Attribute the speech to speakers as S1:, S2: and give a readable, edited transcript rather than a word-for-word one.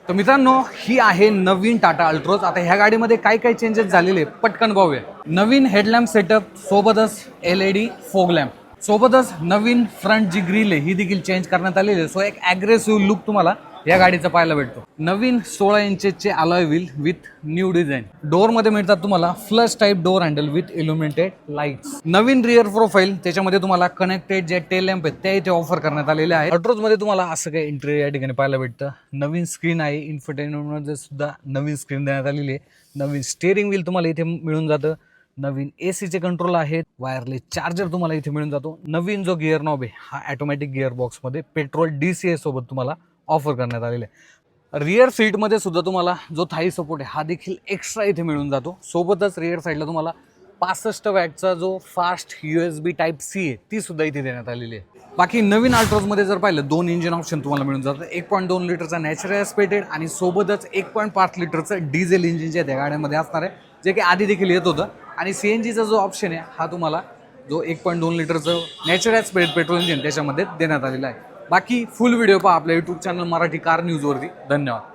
S1: तर मित्रांनो, ही आहे नवीन टाटा अल्ट्रोज। आता ह्या गाडीमध्ये काय काय चेंजेस झालेले पटकन पाहूया। नवीन हेडलॅम्प सेटअप सोबतच LED फॉग लॅम्प सोबतच नवीन फ्रंट जी ग्रिल आहे ही देखील चेंज करण्यात आलेली आहे। सो एक ॲग्रेसिव्ह लुक तुम्हाला या गाडीचा पाहायला भेटतो। नवीन 16 इंचचे alloy wheel with new design. Door मध्ये मिळतात तुम्हाला flush type door handle with illuminated lights. नवीन रिअर प्रोफाईल, त्याच्यामध्ये तुम्हाला कनेक्टेड जे टेल लॅम्प आहेत ते इथे ऑफर करण्यात आलेले आहे। अल्ट्रोज मध्ये तुम्हाला असं काही इंटेरियर या ठिकाणी पाहायला भेटतं। नवीन स्क्रीन आहे, इन्फोटेनमेंट मध्ये सुद्धा नवीन स्क्रीन देण्यात आलेली आहे। नवीन स्टीअरिंग व्हील तुम्हाला इथे मिळून जातं। नवीन AC चे कंट्रोल आहेत, वायरलेस चार्जर तुम्हाला इथे मिळून जातो। नवीन जो गिअर नॉब आहे हा ऑटोमॅटिक गिअर बॉक्स मध्ये पेट्रोल DCA सोबत तुम्हाला ऑफर करण्यात आलेले आहे। रिअर सीटमध्ये सुद्धा तुम्हाला जो थाई सपोर्ट आहे हा देखील एक्स्ट्रा इथे मिळून जातो। सोबतच रिअर साईडला तुम्हाला 65 वॅटचा जो फास्ट USB Type-C आहे ती सुद्धा इथे देण्यात आलेली आहे। बाकी नवीन अल्ट्रोजमध्ये जर पाहिलं 2 इंजिन ऑप्शन तुम्हाला मिळून जातं। 1.2 लिटरचा नॅचरल ॲस्पिरेटेड आणि सोबतच 1.5 लिटरचं डिझेल इंजिन जे त्या गाड्यामध्ये असणार आहे, जे की आधी देखील येत होतं। आणि CNGचा जो ऑप्शन आहे हा तुम्हाला जो 1.2 लिटरचं नॅचरल ॲस्पिरेटेड पेट्रोल इंजिन त्याच्यामध्ये देण्यात आलेला आहे। बाकी फुल व्हिडिओ पहा आपल्या YouTube चॅनल मराठी कार न्यूजवरती। धन्यवाद।